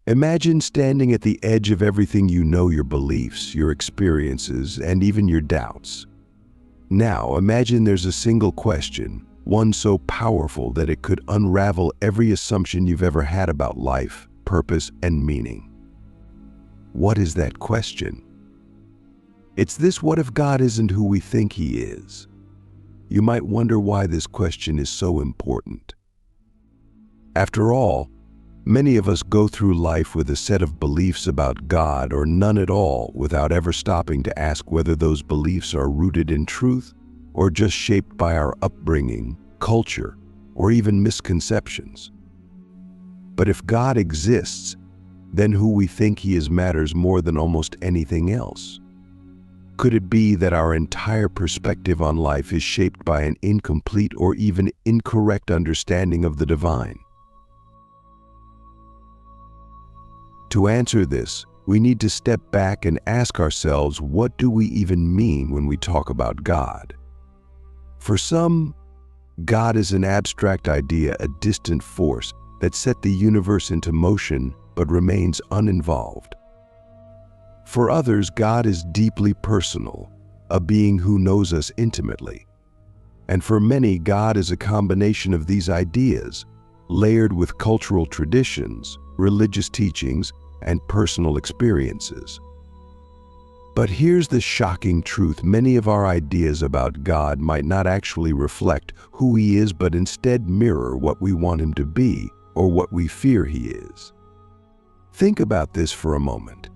Imagine standing at the edge of everything you know, your beliefs, your experiences, and even your doubts. Now, imagine there's a single question, one so powerful that it could unravel every assumption you've ever had about life, purpose, and meaning. What is that question? It's this: what if God isn't who we think He is? You might wonder why this question is so important. After all, many of us go through life with a set of beliefs about God or none at all, without ever stopping to ask whether those beliefs are rooted in truth or just shaped by our upbringing, culture, or even misconceptions. But if God exists, then who we think He is matters more than almost anything else. Could it be that our entire perspective on life is shaped by an incomplete or even incorrect understanding of the divine? To answer this, we need to step back and ask ourselves, what do we even mean when we talk about God? For some, God is an abstract idea, a distant force that set the universe into motion but remains uninvolved. For others, God is deeply personal, a being who knows us intimately. And for many, God is a combination of these ideas, layered with cultural traditions, religious teachings, and personal experiences. But here's the shocking truth: many of our ideas about God might not actually reflect who He is, but instead mirror what we want Him to be or what we fear He is. Think about this for a moment.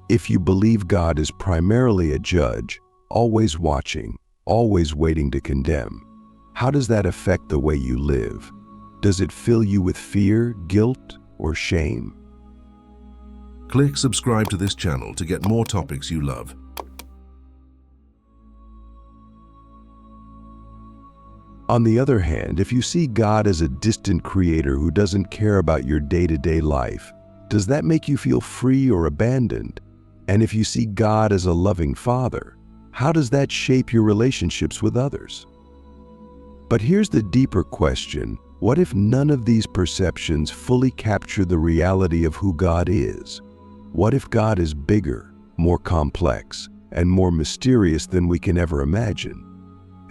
If you believe God is primarily a judge, always watching, always waiting to condemn, how does that affect the way you live? Does it fill you with fear, guilt, or shame? Click subscribe to this channel to get more topics you love. On the other hand, if you see God as a distant creator who doesn't care about your day-to-day life, does that make you feel free or abandoned? And if you see God as a loving Father, how does that shape your relationships with others? But here's the deeper question: what if none of these perceptions fully capture the reality of who God is? What if God is bigger, more complex, and more mysterious than we can ever imagine?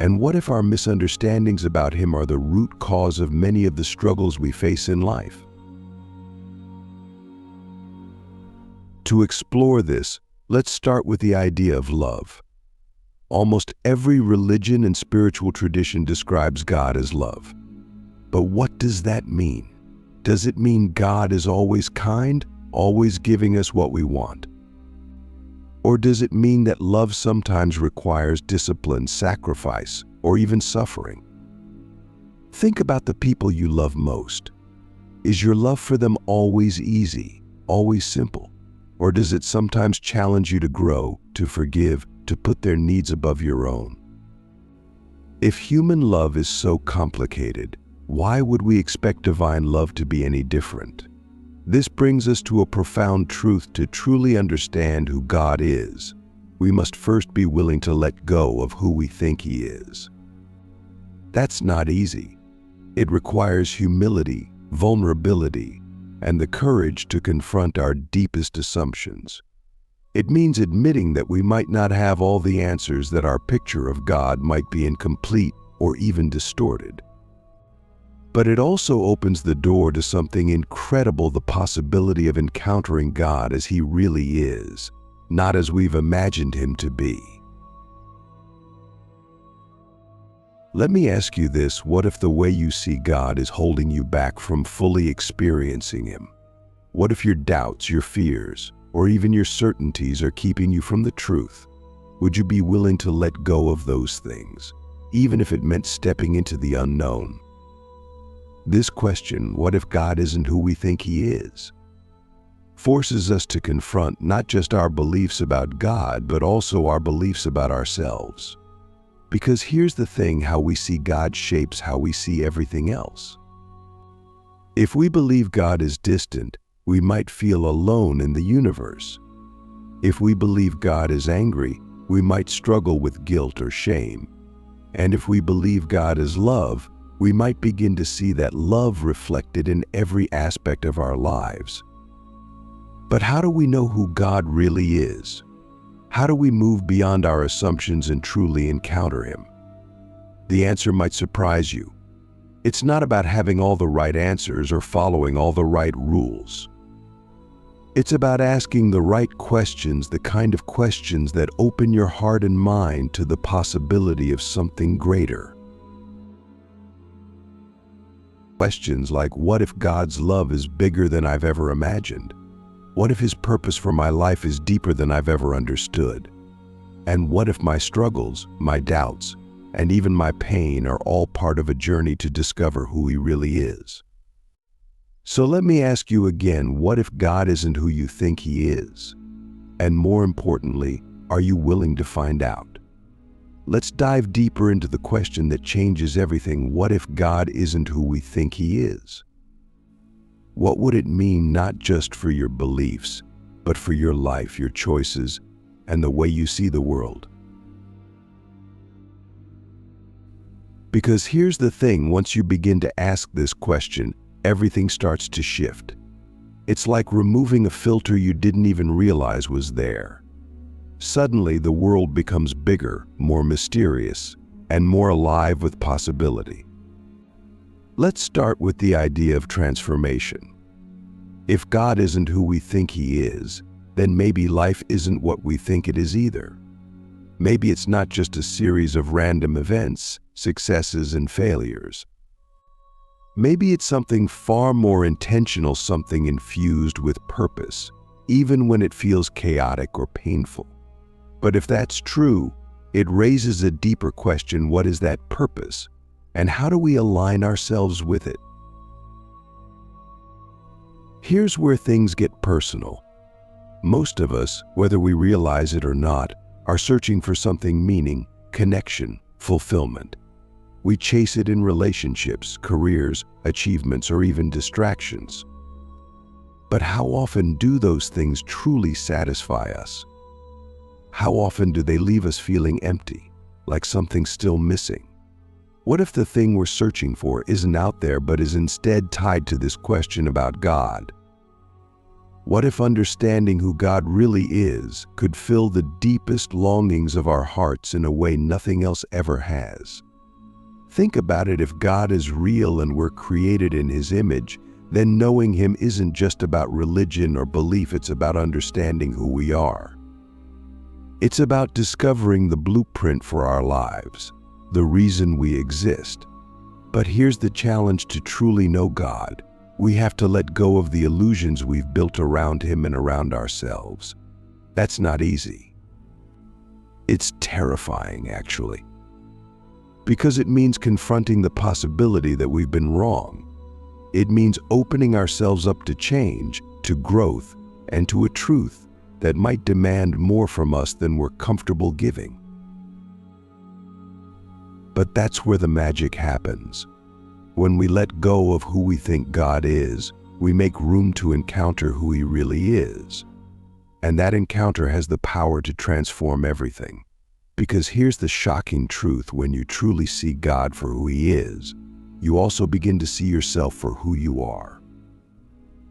And what if our misunderstandings about Him are the root cause of many of the struggles we face in life? To explore this, let's start with the idea of love. Almost every religion and spiritual tradition describes God as love. But what does that mean? Does it mean God is always kind, always giving us what we want? Or does it mean that love sometimes requires discipline, sacrifice, or even suffering? Think about the people you love most. Is your love for them always easy, always simple? Or does it sometimes challenge you to grow, to forgive, to put their needs above your own? If human love is so complicated, why would we expect divine love to be any different? This brings us to a profound truth: to truly understand who God is, we must first be willing to let go of who we think He is. That's not easy. It requires humility, vulnerability, and the courage to confront our deepest assumptions. It means admitting that we might not have all the answers, that our picture of God might be incomplete or even distorted. But it also opens the door to something incredible: the possibility of encountering God as He really is, not as we've imagined Him to be. Let me ask you this: what if the way you see God is holding you back from fully experiencing Him? What if your doubts, your fears, or even your certainties are keeping you from the truth? Would you be willing to let go of those things, even if it meant stepping into the unknown? This question, what if God isn't who we think He is, forces us to confront not just our beliefs about God, but also our beliefs about ourselves. Because here's the thing: how we see God shapes how we see everything else. If we believe God is distant, we might feel alone in the universe. If we believe God is angry, we might struggle with guilt or shame. And if we believe God is love, we might begin to see that love reflected in every aspect of our lives, But how do we know who God really is? How do we move beyond our assumptions and truly encounter Him? The answer might surprise you. It's not about having all the right answers or following all the right rules. It's about asking the right questions, the kind of questions that open your heart and mind to the possibility of something greater. Questions like, what if God's love is bigger than I've ever imagined? What if His purpose for my life is deeper than I've ever understood? And what if my struggles, my doubts, and even my pain are all part of a journey to discover who He really is? So let me ask you again, what if God isn't who you think He is? And more importantly, are you willing to find out? Let's dive deeper into the question that changes everything. What if God isn't who we think He is? What would it mean not just for your beliefs, but for your life, your choices, and the way you see the world? Because here's the thing, once you begin to ask this question, everything starts to shift. It's like removing a filter you didn't even realize was there. Suddenly, the world becomes bigger, more mysterious, and more alive with possibility. Let's start with the idea of transformation. If God isn't who we think He is, then maybe life isn't what we think it is either. Maybe it's not just a series of random events, successes and failures. Maybe it's something far more intentional, something infused with purpose, even when it feels chaotic or painful. But if that's true, it raises a deeper question: what is that purpose? And how do we align ourselves with it? Here's where things get personal. Most of us, whether we realize it or not, are searching for something: meaning, connection, fulfillment. We chase it in relationships, careers, achievements, or even distractions. But how often do those things truly satisfy us? How often do they leave us feeling empty, like something's still missing? What if the thing we're searching for isn't out there but is instead tied to this question about God? What if understanding who God really is could fill the deepest longings of our hearts in a way nothing else ever has? Think about it. If God is real and we're created in His image, then knowing Him isn't just about religion or belief, it's about understanding who we are. It's about discovering the blueprint for our lives, the reason we exist. But here's the challenge: to truly know God, we have to let go of the illusions we've built around Him and around ourselves. That's not easy. It's terrifying, actually, because it means confronting the possibility that we've been wrong. It means opening ourselves up to change, to growth, and to a truth that might demand more from us than we're comfortable giving. But that's where the magic happens. When we let go of who we think God is, we make room to encounter who He really is. And that encounter has the power to transform everything. Because here's the shocking truth: when you truly see God for who He is, you also begin to see yourself for who you are.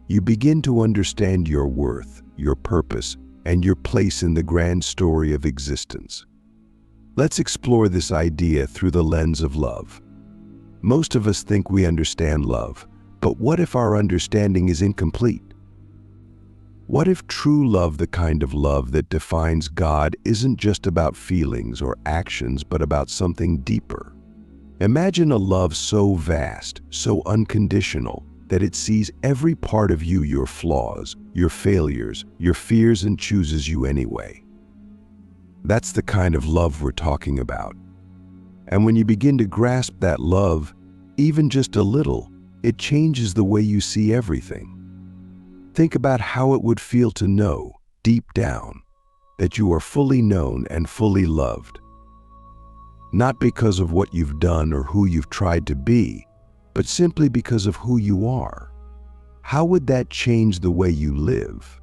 You begin to understand your worth, your purpose, and your place in the grand story of existence. Let's explore this idea through the lens of love. Most of us think we understand love, but what if our understanding is incomplete? What if true love, the kind of love that defines God, isn't just about feelings or actions, but about something deeper? Imagine a love so vast, so unconditional, that it sees every part of you, your flaws, your failures, your fears, and chooses you anyway. That's the kind of love we're talking about. And when you begin to grasp that love, even just a little, it changes the way you see everything. Think about how it would feel to know, deep down, that you are fully known and fully loved. Not because of what you've done or who you've tried to be, but simply because of who you are. How would that change the way you live?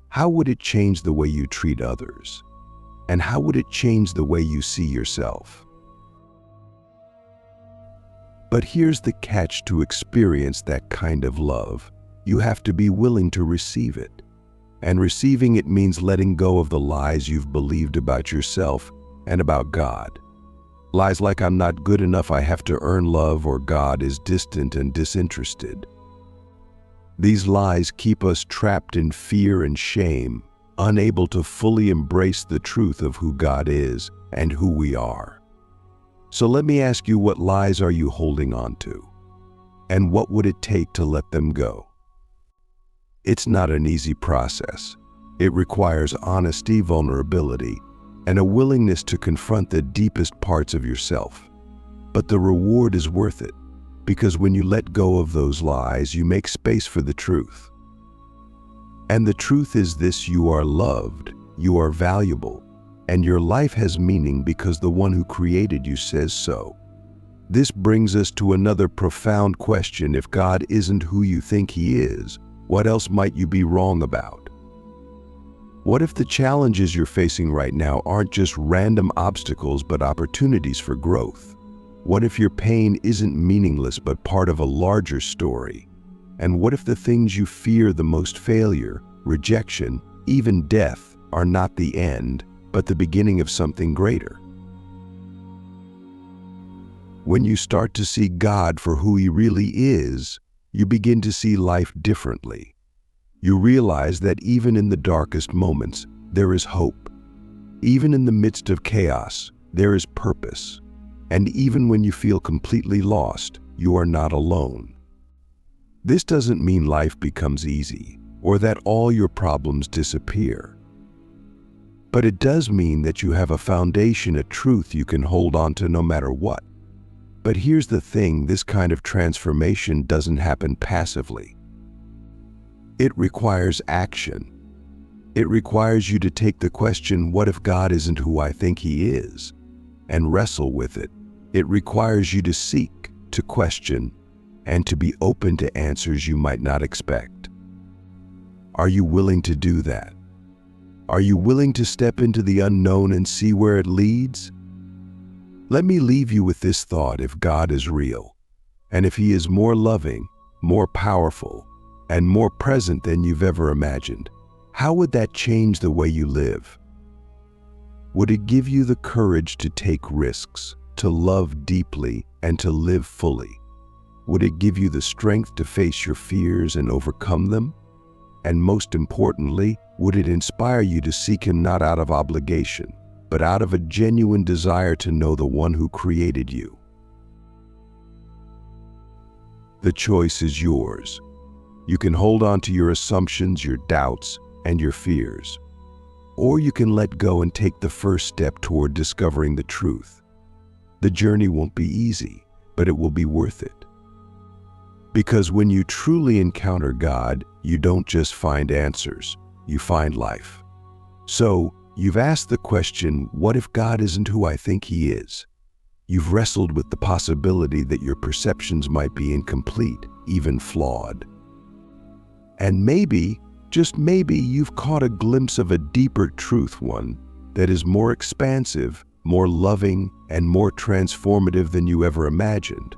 How would it change the way you treat others? And how would it change the way you see yourself? But here's the catch: to experience that kind of love, you have to be willing to receive it. And receiving it means letting go of the lies you've believed about yourself and about God. Lies like I'm not good enough, I have to earn love, or God is distant and disinterested. These lies keep us trapped in fear and shame, unable to fully embrace the truth of who God is and who we are. So let me ask you, what lies are you holding on to? And what would it take to let them go? It's not an easy process. It requires honesty, vulnerability, and a willingness to confront the deepest parts of yourself. But the reward is worth it, because when you let go of those lies, you make space for the truth. And the truth is this: you are loved, you are valuable, and your life has meaning because the one who created you says so. This brings us to another profound question. If God isn't who you think He is, what else might you be wrong about? What if the challenges you're facing right now aren't just random obstacles but opportunities for growth? What if your pain isn't meaningless but part of a larger story? And what if the things you fear the most, failure, rejection, even death, are not the end, but the beginning of something greater? When you start to see God for who He really is, you begin to see life differently. You realize that even in the darkest moments, there is hope. Even in the midst of chaos, there is purpose. And even when you feel completely lost, you are not alone. This doesn't mean life becomes easy or that all your problems disappear. But it does mean that you have a foundation, a truth you can hold on to no matter what. But here's the thing: this kind of transformation doesn't happen passively. It requires action. It requires you to take the question, what if God isn't who I think He is, and wrestle with it. It requires you to seek, to question, and to be open to answers you might not expect. Are you willing to do that? Are you willing to step into the unknown and see where it leads? Let me leave you with this thought: if God is real, and if He is more loving, more powerful, and more present than you've ever imagined, how would that change the way you live? Would it give you the courage to take risks, to love deeply, and to live fully? Would it give you the strength to face your fears and overcome them? And most importantly, would it inspire you to seek Him not out of obligation, but out of a genuine desire to know the one who created you? The choice is yours. You can hold on to your assumptions, your doubts, and your fears. Or you can let go and take the first step toward discovering the truth. The journey won't be easy, but it will be worth it. Because when you truly encounter God, you don't just find answers, you find life. So, you've asked the question, what if God isn't who I think He is? You've wrestled with the possibility that your perceptions might be incomplete, even flawed. And maybe, just maybe, you've caught a glimpse of a deeper truth, one that is more expansive, more loving, and more transformative than you ever imagined.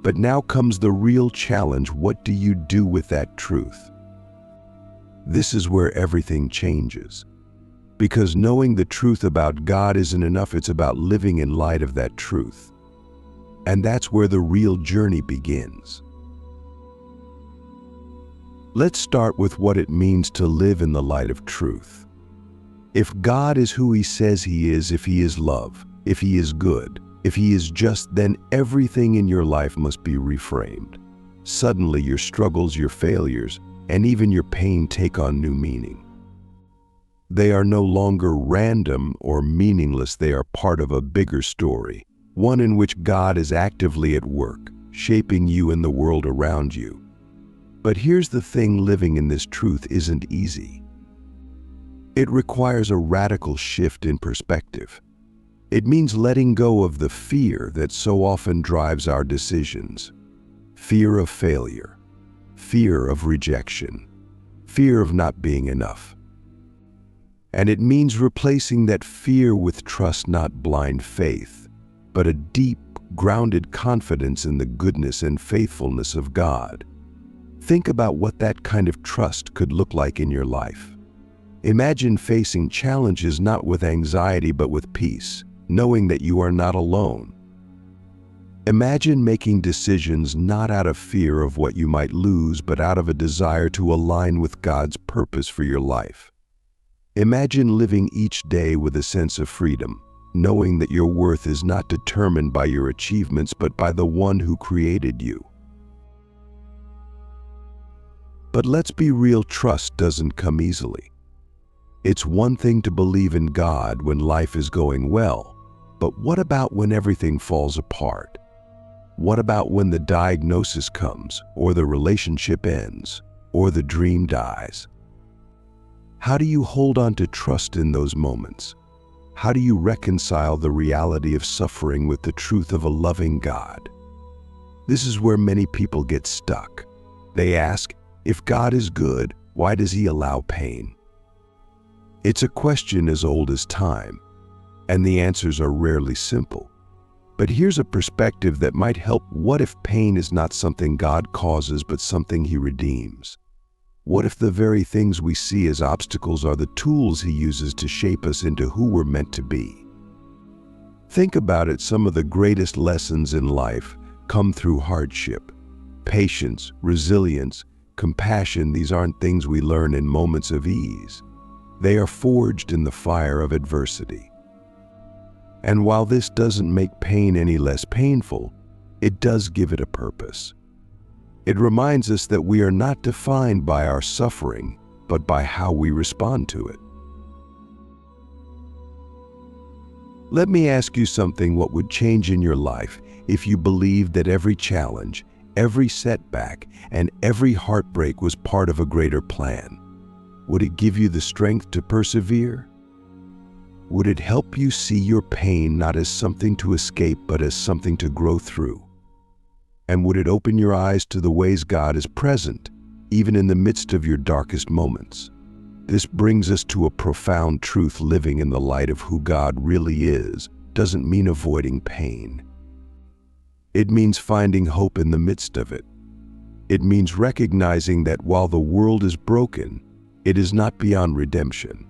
But now comes the real challenge: what do you do with that truth? This is where everything changes. Because knowing the truth about God isn't enough, it's about living in light of that truth. And that's where the real journey begins. Let's start with what it means to live in the light of truth. If God is who He says He is, if He is love, if He is good, if He is just, then everything in your life must be reframed. Suddenly your struggles, your failures, and even your pain take on new meaning. They are no longer random or meaningless. They are part of a bigger story, one in which God is actively at work, shaping you and the world around you. But here's the thing: living in this truth isn't easy. It requires a radical shift in perspective. It means letting go of the fear that so often drives our decisions. Fear of failure, fear of rejection, fear of not being enough. And it means replacing that fear with trust, not blind faith, but a deep, grounded confidence in the goodness and faithfulness of God. Think about what that kind of trust could look like in your life. Imagine facing challenges not with anxiety but with peace, knowing that you are not alone. Imagine making decisions not out of fear of what you might lose, but out of a desire to align with God's purpose for your life. Imagine living each day with a sense of freedom, knowing that your worth is not determined by your achievements but by the one who created you. But let's be real, trust doesn't come easily. It's one thing to believe in God when life is going well, but what about when everything falls apart? What about when the diagnosis comes, or the relationship ends, or the dream dies? How do you hold on to trust in those moments? How do you reconcile the reality of suffering with the truth of a loving God? This is where many people get stuck. They ask, if God is good, why does He allow pain? It's a question as old as time, and the answers are rarely simple. But here's a perspective that might help. What if pain is not something God causes but something He redeems? What if the very things we see as obstacles are the tools He uses to shape us into who we're meant to be? Think about it. Some of the greatest lessons in life come through hardship. Patience, resilience, compassion, these aren't things we learn in moments of ease. They are forged in the fire of adversity. And while this doesn't make pain any less painful, it does give it a purpose. It reminds us that we are not defined by our suffering, but by how we respond to it. Let me ask you something. What would change in your life if you believed that every challenge, every setback, and every heartbreak was part of a greater plan? Would it give you the strength to persevere? Would it help you see your pain not as something to escape, but as something to grow through? And would it open your eyes to the ways God is present, even in the midst of your darkest moments? This brings us to a profound truth. Living in the light of who God really is doesn't mean avoiding pain. It means finding hope in the midst of it. It means recognizing that while the world is broken, it is not beyond redemption.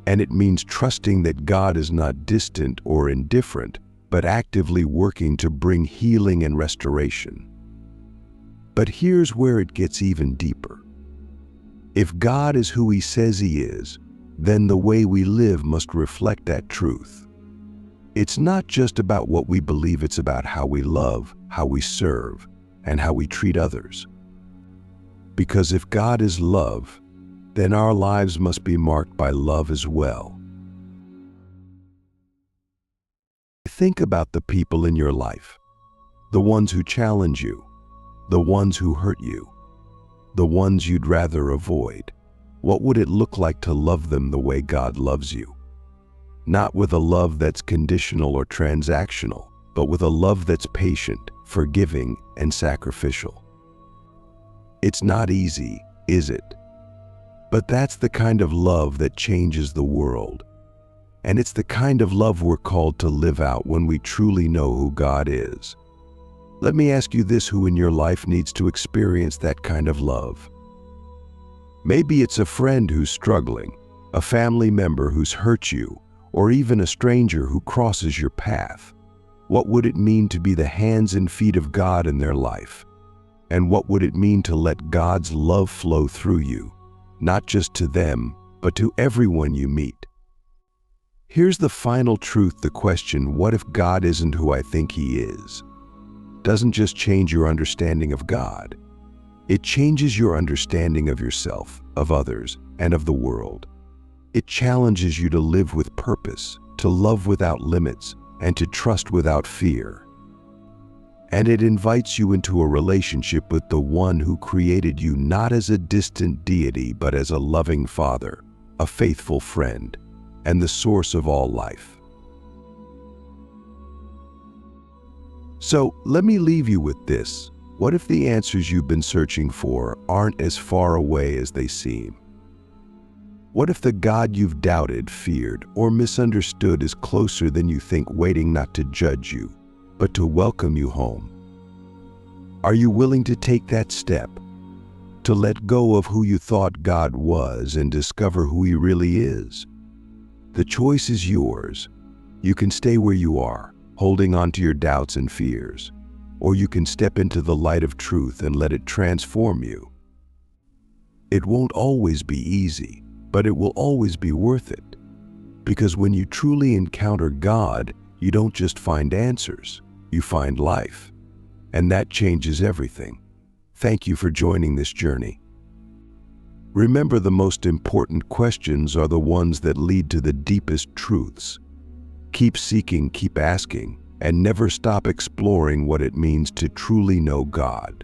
And it means trusting that God is not distant or indifferent, but actively working to bring healing and restoration. But here's where it gets even deeper. If God is who He says He is, then the way we live must reflect that truth. It's not just about what we believe, it's about how we love, how we serve, and how we treat others. Because if God is love, then our lives must be marked by love as well. Think about the people in your life, the ones who challenge you, the ones who hurt you, the ones you'd rather avoid. What would it look like to love them the way God loves you? Not with a love that's conditional or transactional, but with a love that's patient, forgiving, and sacrificial. It's not easy, is it? But that's the kind of love that changes the world. And it's the kind of love we're called to live out when we truly know who God is. Let me ask you this: who in your life needs to experience that kind of love? Maybe it's a friend who's struggling, a family member who's hurt you, or even a stranger who crosses your path. What would it mean to be the hands and feet of God in their life? And what would it mean to let God's love flow through you? Not just to them, but to everyone you meet. Here's the final truth. The question, what if God isn't who I think He is, doesn't just change your understanding of God. It changes your understanding of yourself, of others, and of the world. It challenges you to live with purpose, to love without limits, and to trust without fear. And it invites you into a relationship with the one who created you, not as a distant deity, but as a loving Father, a faithful friend, and the source of all life. So let me leave you with this. What if the answers you've been searching for aren't as far away as they seem? What if the God you've doubted, feared, or misunderstood is closer than you think, waiting not to judge you, but to welcome you home? Are you willing to take that step? to let go of who you thought God was and discover who He really is. The choice is yours. You can stay where you are, holding on to your doubts and fears, or you can step into the light of truth and let it transform you. It won't always be easy, but it will always be worth it. Because when you truly encounter God, you don't just find answers, you find life. And that changes everything. Thank you for joining this journey. Remember, the most important questions are the ones that lead to the deepest truths. Keep seeking, keep asking, and never stop exploring what it means to truly know God.